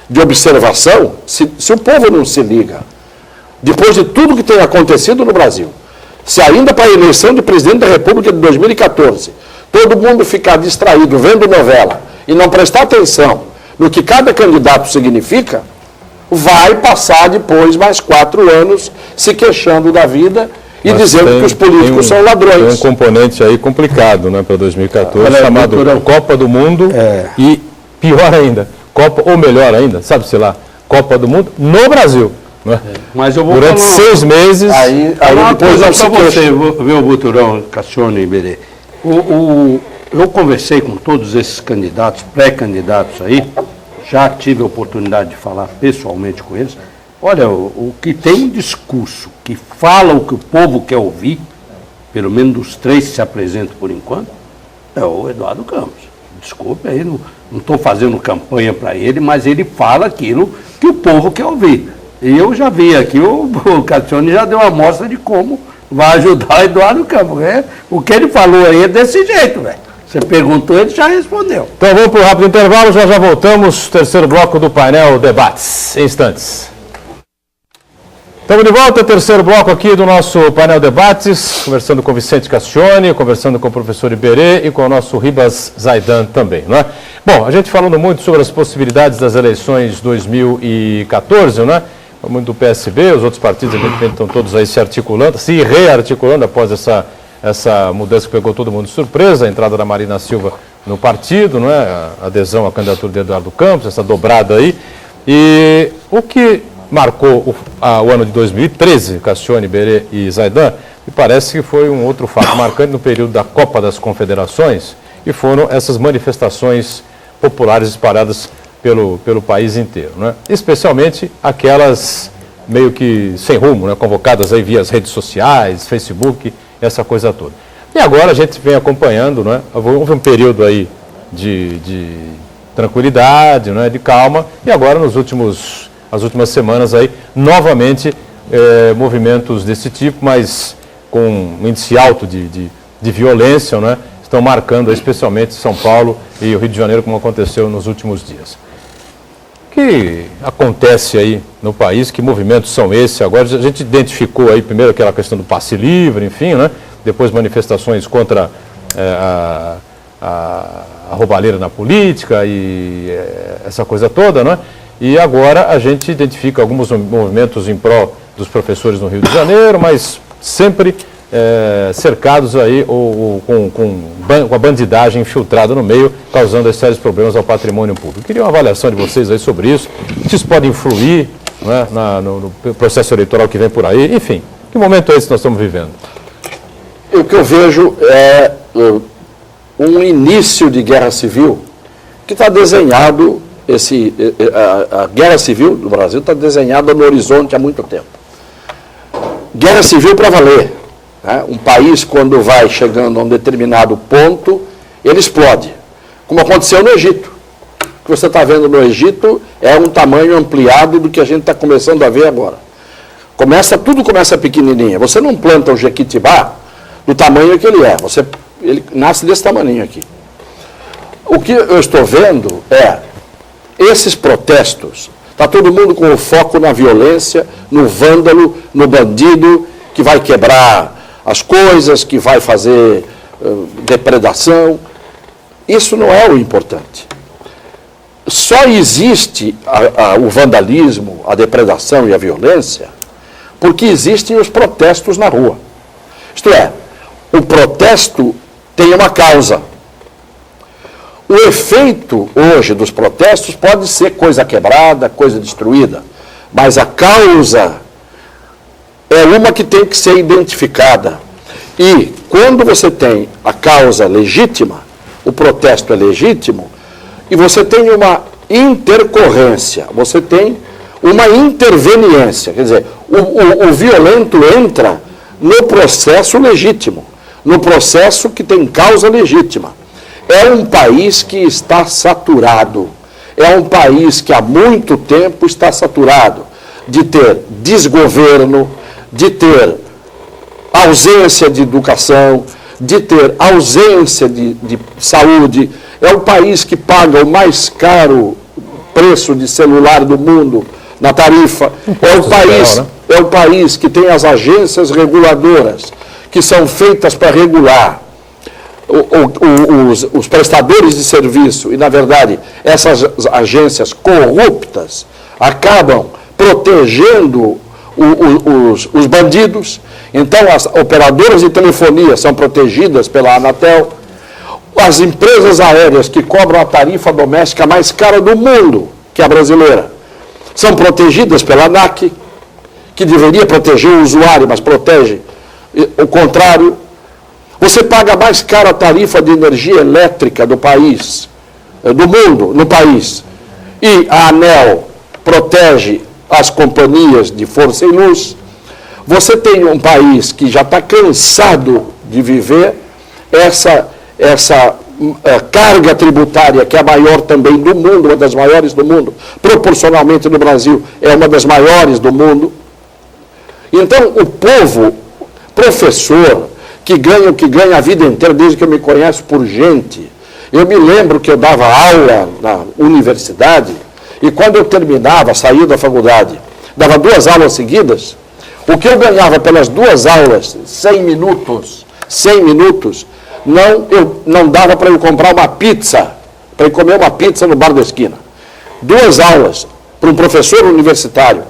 de observação, se o povo não se liga, depois de tudo que tem acontecido no Brasil, se ainda para a eleição de presidente da República de 2014, todo mundo ficar distraído vendo novela e não prestar atenção no que cada candidato significa, vai passar depois mais 4 anos se queixando da vida e dizendo que os políticos são ladrões. Tem um componente aí complicado, né, para 2014, chamado Copa do Mundo e, pior ainda, Copa, ou melhor ainda, sabe-se lá, Copa do Mundo no Brasil. Né? Mas eu vou durante falar 6 meses. Aí depois para você, viu, Buturão, Cassione e Iberê. Eu conversei com todos esses candidatos, pré-candidatos aí, já tive a oportunidade de falar pessoalmente com eles. Olha, o que tem um discurso que fala o que o povo quer ouvir, pelo menos dos 3 que se apresentam por enquanto, é o Eduardo Campos. Desculpe aí, não estou fazendo campanha para ele, mas ele fala aquilo que o povo quer ouvir. E eu já vi aqui, o Cassione já deu uma amostra de como vai ajudar o Eduardo Campos. Né? O que ele falou aí é desse jeito, velho. Você perguntou, ele já respondeu. Então vamos para o rápido intervalo, já voltamos. Terceiro bloco do painel Debates, em instantes. Estamos de volta, terceiro bloco aqui do nosso painel Debates, conversando com Vicente Cassione, conversando com o professor Iberê e com o nosso Ribas Zaidan também, não é? Bom, a gente falando muito sobre as possibilidades das eleições 2014, não é? Muito do PSB, os outros partidos, evidentemente, estão todos aí se articulando, se rearticulando após essa mudança que pegou todo mundo de surpresa, a entrada da Marina Silva no partido, não é? A adesão à candidatura de Eduardo Campos, essa dobrada aí. E o que marcou o ano de 2013, Cassione, Iberê e Zaidan, me parece que foi um outro fato marcante no período da Copa das Confederações, e foram essas manifestações populares espalhadas pelo país inteiro, né? Especialmente aquelas meio que sem rumo, né? Convocadas aí via as redes sociais, Facebook, essa coisa toda. E agora a gente vem acompanhando, né? Houve um período aí de tranquilidade, né? De calma, e agora as últimas semanas aí, novamente, movimentos desse tipo, mas com um índice alto de violência, né? Estão marcando, especialmente São Paulo e o Rio de Janeiro, como aconteceu nos últimos dias. O que acontece aí no país? Que movimentos são esses? Agora a gente identificou aí primeiro aquela questão do passe livre, enfim, né? Depois manifestações contra a roubalheira na política e essa coisa toda, né? E agora a gente identifica alguns movimentos em prol dos professores no Rio de Janeiro, mas sempre cercados aí ou com a bandidagem infiltrada no meio, causando sérios problemas ao patrimônio público. Queria uma avaliação de vocês aí sobre isso, se isso pode influir, né, no processo eleitoral que vem por aí, enfim, que momento é esse que nós estamos vivendo? O que eu vejo é um início de guerra civil que está desenhado, a guerra civil do Brasil está desenhada no horizonte há muito tempo. Guerra civil para valer. Né? Um país, quando vai chegando a um determinado ponto, ele explode. Como aconteceu no Egito. O que você está vendo no Egito é um tamanho ampliado do que a gente está começando a ver agora. Tudo começa pequenininho. Você não planta o jequitibá do tamanho que ele é. Ele nasce desse tamanho aqui. O que eu estou vendo é esses protestos. Está todo mundo com o foco na violência, no vândalo, no bandido, que vai quebrar as coisas, que vai fazer depredação. Isso não é o importante. Só existe o vandalismo, a depredação e a violência porque existem os protestos na rua. Isto é, o protesto tem uma causa. O efeito hoje dos protestos pode ser coisa quebrada, coisa destruída, mas a causa é uma que tem que ser identificada. E quando você tem a causa legítima, o protesto é legítimo, e você tem uma intercorrência, você tem uma interveniência. Quer dizer, o violento entra no processo legítimo, no processo que tem causa legítima. É um país que está saturado, é um país que há muito tempo está saturado de ter desgoverno, de ter ausência de educação, de ter ausência de saúde. É um país que paga o mais caro preço de celular do mundo na tarifa. É um país que tem as agências reguladoras, que são feitas para regular os prestadores de serviço, e, na verdade, essas agências corruptas acabam protegendo os bandidos. Então, as operadoras de telefonia são protegidas pela Anatel. As empresas aéreas que cobram a tarifa doméstica mais cara do mundo, que é a brasileira, são protegidas pela ANAC, que deveria proteger o usuário, mas protege o contrário. Você paga mais cara a tarifa de energia elétrica do país, do mundo, no país. E a ANEEL protege as companhias de força e luz. Você tem um país que já está cansado de viver essa carga tributária, que é a maior também do mundo, uma das maiores do mundo, proporcionalmente no Brasil, é uma das maiores do mundo. Então, o povo, professor, que ganha o que ganha a vida inteira, desde que eu me conheço por gente. Eu me lembro que eu dava aula na universidade, e quando eu terminava, saía da faculdade, dava 2 aulas seguidas, o que eu ganhava pelas 2 aulas, 100 minutos, não dava para eu comprar uma pizza, para eu comer uma pizza no bar da esquina. 2 aulas para um professor universitário.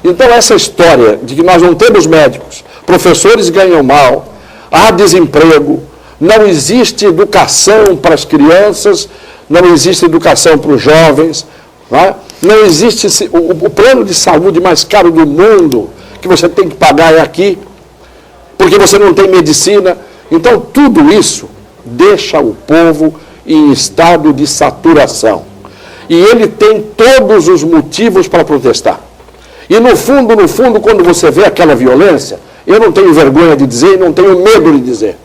Então, essa história de que nós não temos médicos, professores ganham mal, há desemprego, não existe educação para as crianças, não existe educação para os jovens, não existe o plano de saúde mais caro do mundo, que você tem que pagar é aqui, porque você não tem medicina. Então, tudo isso deixa o povo em estado de saturação. E ele tem todos os motivos para protestar. E no fundo, quando você vê aquela violência, eu não tenho vergonha de dizer e não tenho medo de dizer.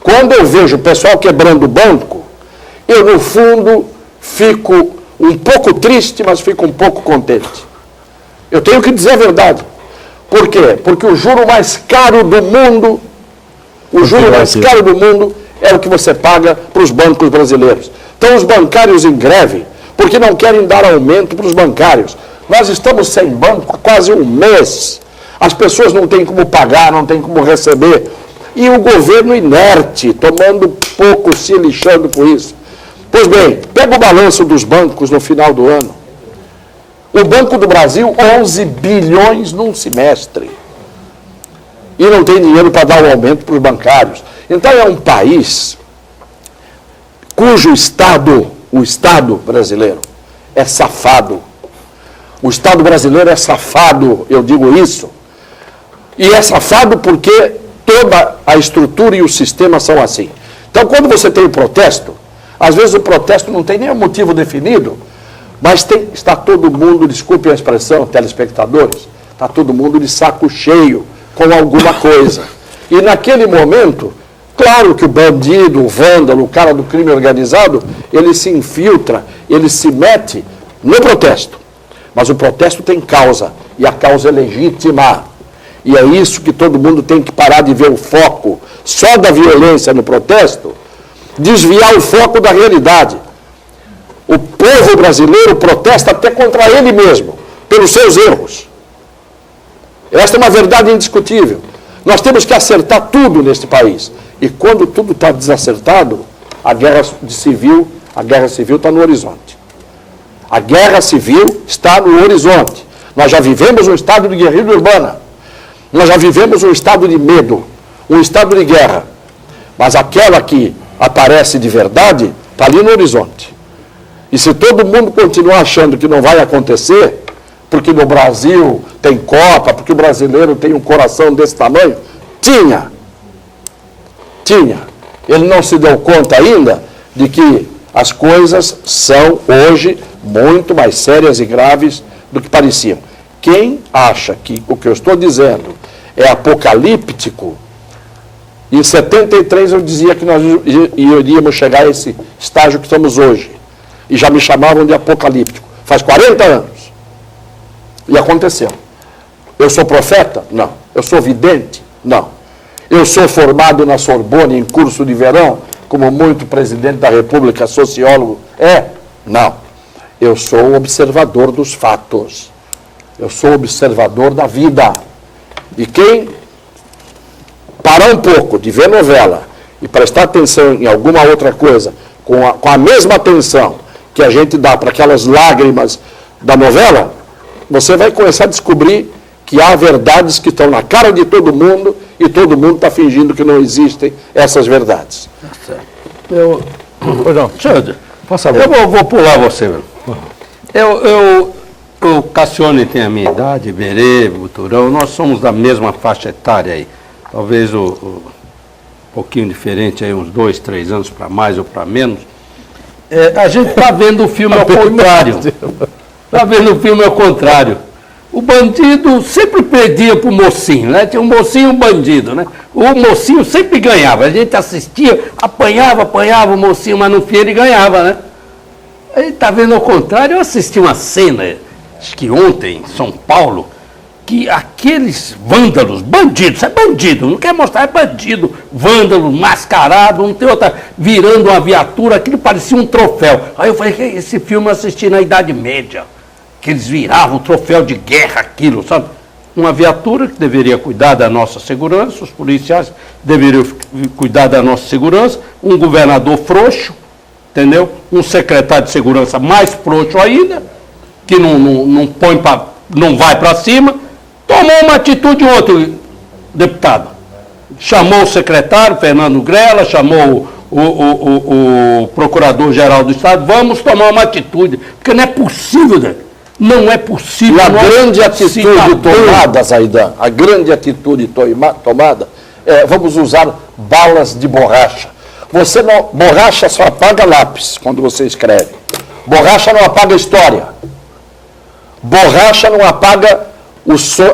Quando eu vejo o pessoal quebrando o banco, eu, no fundo, fico um pouco triste, mas fico um pouco contente. Eu tenho que dizer a verdade. Por quê? Porque o juro mais caro do mundo, é o que você paga para os bancos brasileiros. Então, os bancários em greve, porque não querem dar aumento para os bancários. Nós estamos sem banco há quase um mês. As pessoas não têm como pagar, não têm como receber. E o governo inerte, tomando pouco, se lixando com isso. Pois bem, pega o balanço dos bancos no final do ano. O Banco do Brasil, 11 bilhões num semestre. E não tem dinheiro para dar o aumento para os bancários. Então é um país cujo o Estado brasileiro, é safado. O Estado brasileiro é safado, eu digo isso. E é safado porque toda a estrutura e o sistema são assim. Então, quando você tem o protesto, às vezes o protesto não tem nenhum motivo definido, mas está todo mundo, desculpe a expressão, telespectadores, está todo mundo de saco cheio com alguma coisa. E naquele momento, claro que o bandido, o vândalo, o cara do crime organizado, ele se infiltra, ele se mete no protesto. Mas o protesto tem causa, e a causa é legítima. E é isso que todo mundo tem que parar de ver o foco só da violência no protesto, desviar o foco da realidade. O povo brasileiro protesta até contra ele mesmo, pelos seus erros. Esta é uma verdade indiscutível. Nós temos que acertar tudo neste país. E quando tudo está desacertado, a guerra civil está no horizonte. A guerra civil está no horizonte. Nós já vivemos um estado de guerrilha urbana. Nós já vivemos um estado de medo, um estado de guerra. Mas aquela que aparece de verdade está ali no horizonte. E se todo mundo continuar achando que não vai acontecer, porque no Brasil tem Copa, porque o brasileiro tem um coração desse tamanho, tinha. Ele não se deu conta ainda de que As coisas são hoje muito mais sérias e graves do que pareciam. Quem acha que o que eu estou dizendo é apocalíptico, em 73 eu dizia que nós iríamos chegar a esse estágio que estamos hoje. E já me chamavam de apocalíptico. Faz 40 anos. E aconteceu. Eu sou profeta? Não. Eu sou vidente? Não. Eu sou formado na Sorbonne em curso de verão, como muito presidente da República, sociólogo? Não. Eu sou observador dos fatos. Eu sou observador da vida. E quem parar um pouco de ver novela e prestar atenção em alguma outra coisa, com a mesma atenção que a gente dá para aquelas lágrimas da novela, você vai começar a descobrir que há verdades que estão na cara de todo mundo e todo mundo está fingindo que não existem essas verdades. Pois não. Eu vou pular você, meu. O Cassione tem a minha idade, Iberê, Buturão, nós somos da mesma faixa etária aí. Talvez um pouquinho diferente aí, uns 2, 3 anos para mais ou para menos. A gente está vendo o filme ao contrário. Está vendo o filme ao contrário. O bandido sempre perdia para o mocinho, né? Tinha um mocinho e um bandido, né? O mocinho sempre ganhava. A gente assistia, apanhava o mocinho, mas no fim ele ganhava, né? Aí está vendo ao contrário. Eu assisti uma cena, acho que ontem, em São Paulo, que aqueles vândalos, bandidos, é bandido, não quer mostrar, é bandido, vândalo, mascarado, não tem outra, virando uma viatura, aquilo parecia um troféu. Aí eu falei, que esse filme eu assisti na Idade Média, que eles viravam um troféu de guerra, aquilo, sabe? Uma viatura que deveria cuidar da nossa segurança, os policiais deveriam cuidar da nossa segurança, um governador frouxo, entendeu? Um secretário de segurança mais frouxo ainda, que não vai para cima. Tomou uma atitude outro deputado. Chamou o secretário, Fernando Grella, chamou o procurador-geral do Estado, vamos tomar uma atitude, porque não é possível, né? Não é possível. E a grande atitude tomada, Zaidan, a grande atitude tomada é, vamos usar balas de borracha. Borracha só apaga lápis quando você escreve. Borracha não apaga história. Borracha não apaga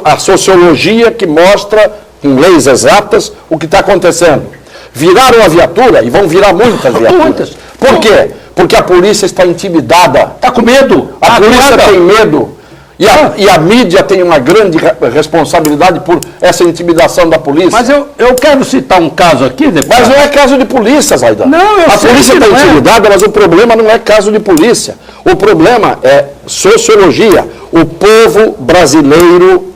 a sociologia que mostra, com leis exatas, o que está acontecendo. Viraram a viatura, e vão virar muitas viaturas. Por quê? Porque a polícia está intimidada. Está com medo. A polícia tem medo. E a mídia tem uma grande responsabilidade por essa intimidação da polícia. Mas eu quero citar um caso aqui, deputado. Mas não é caso de polícia, Zaidan. Não, a polícia está intimidada, mas o problema não é caso de polícia. O problema é sociologia. O povo brasileiro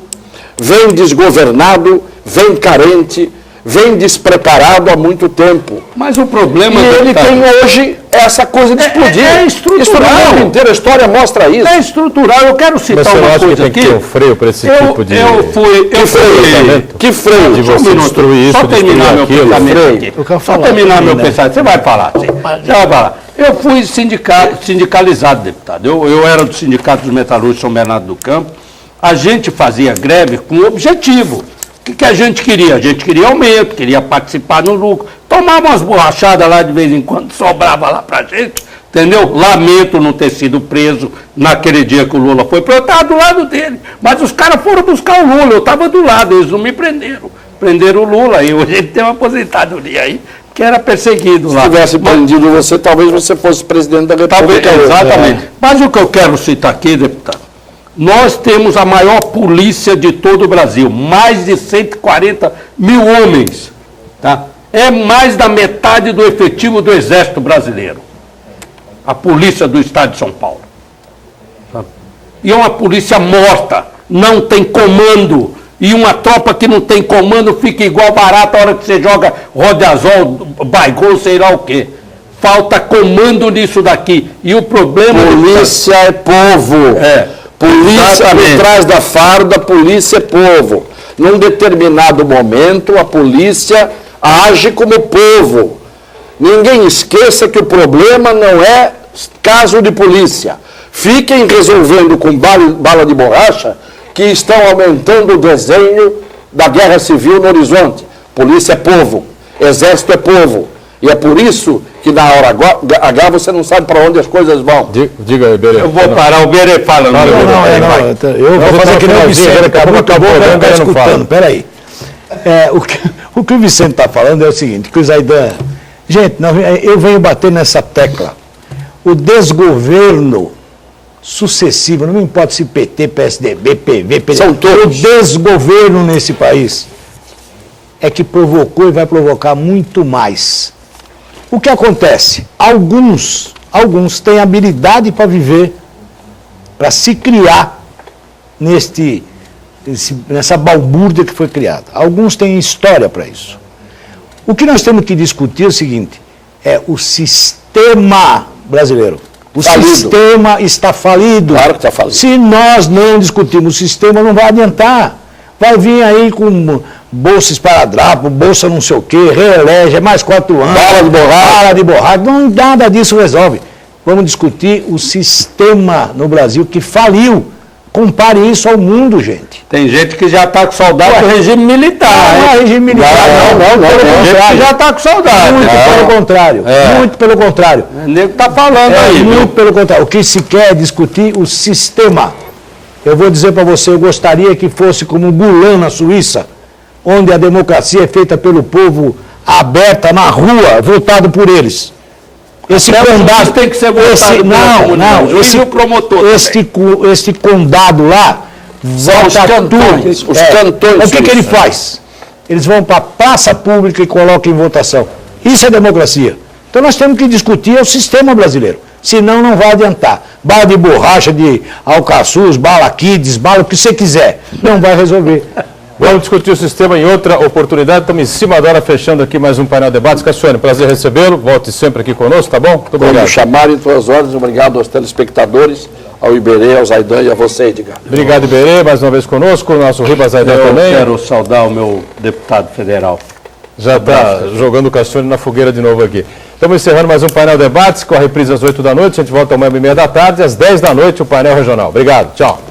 vem desgovernado, vem carente, vem despreparado há muito tempo. Mas o problema... E ele tem hoje essa coisa de explodir. É estrutural. Isso no mundo inteiro, a história mostra isso. É estrutural. Eu quero citar uma coisa aqui. Tem que ter um freio para esse tipo de... Que freio? De você destruir isso, só terminar meu pensamento aqui. Só terminar meu pensamento. Você vai falar. Você vai falar. Eu fui sindicalizado, deputado. Eu era do Sindicato dos Metalúrgicos de São Bernardo do Campo. A gente fazia greve com objetivo. O que a gente queria? A gente queria aumento, queria participar no lucro. Tomava umas borrachadas lá de vez em quando, sobrava lá pra gente, entendeu? Lamento não ter sido preso naquele dia que o Lula foi preso. Eu estava do lado dele, mas os caras foram buscar o Lula, eu estava do lado, eles não me prenderam. Prenderam o Lula, e hoje ele tem uma aposentadoria aí, que era perseguido lá. Se tivesse prendido você, talvez você fosse presidente da República. Exatamente. Mas o que eu quero citar aqui, deputado, nós temos a maior polícia de todo o Brasil, mais de 140 mil homens, tá? É mais da metade do efetivo do Exército Brasileiro, a polícia do Estado de São Paulo. Tá? E é uma polícia morta, não tem comando, e uma tropa que não tem comando fica igual barata a hora que você joga rodazol, baigol, sei lá o quê. Falta comando nisso daqui, e o problema... Polícia é povo. Polícia por trás da farda, polícia é povo. Num determinado momento, a polícia age como povo. Ninguém esqueça que o problema não é caso de polícia. Fiquem resolvendo com bala de borracha que estão aumentando o desenho da guerra civil no horizonte. Polícia é povo, exército é povo. E é por isso que na hora H você não sabe para onde as coisas vão. Diga aí, Iberê. Eu vou parar o Berê falando. Eu vou fazer que nem o Vicente, acabou o programa, está escutando, peraí. O que o Vicente está falando é o seguinte, que o Zaidan... Gente, eu venho bater nessa tecla. O desgoverno sucessivo, não me importa se PT, PSDB, PV, PDB, são todos. O desgoverno nesse país é que provocou e vai provocar muito mais. O que acontece? Alguns têm habilidade para viver, para se criar nessa balbúrdia que foi criada. Alguns têm história para isso. O que nós temos que discutir é o seguinte, é o sistema brasileiro. O sistema está falido. Claro que está falido. Se nós não discutirmos o sistema, não vai adiantar. Vai vir aí com bolsa esparadrapo, bolsa não sei o quê, reelege, mais 4 anos. Bala de borracha. Não, nada disso resolve. Vamos discutir o sistema no Brasil que faliu. Compare isso ao mundo, gente. Tem gente que já está com saudade do regime militar. Não é regime militar, não. Tem gente que já está com saudade. Muito pelo contrário. Muito pelo contrário. O nego está falando aí. Muito pelo contrário. O que se quer é discutir o sistema. Eu vou dizer para você, eu gostaria que fosse como Gulan, na Suíça, onde a democracia é feita pelo povo, aberta na rua, votado por eles. Esse condado tem que ser votado o promotor. Este condado lá são os cantões. Os cantões. O que ele faz? Eles vão para a praça pública e colocam em votação. Isso é democracia. Então nós temos que discutir o sistema brasileiro. Senão não vai adiantar. Bala de borracha, de alcaçuz, bala kids, bala o que você quiser. Não vai resolver. Vamos discutir o sistema em outra oportunidade. Estamos em cima da hora, fechando aqui mais um painel de debates. Cassione, prazer recebê-lo. Volte sempre aqui conosco, tá bom? Muito obrigado. Quando chamarem tuas ordens, obrigado aos telespectadores, ao Iberê, ao Zaidan e a você, Edgar. Obrigado, Iberê, mais uma vez conosco. O nosso Ribas Zaidan também. Eu quero saudar o meu deputado federal. Já está jogando o Cassione na fogueira de novo aqui. Estamos encerrando mais um painel de debates, com a reprise às 8 da noite. A gente volta amanhã às 9h30 da tarde, às 10 da noite, o painel regional. Obrigado, tchau.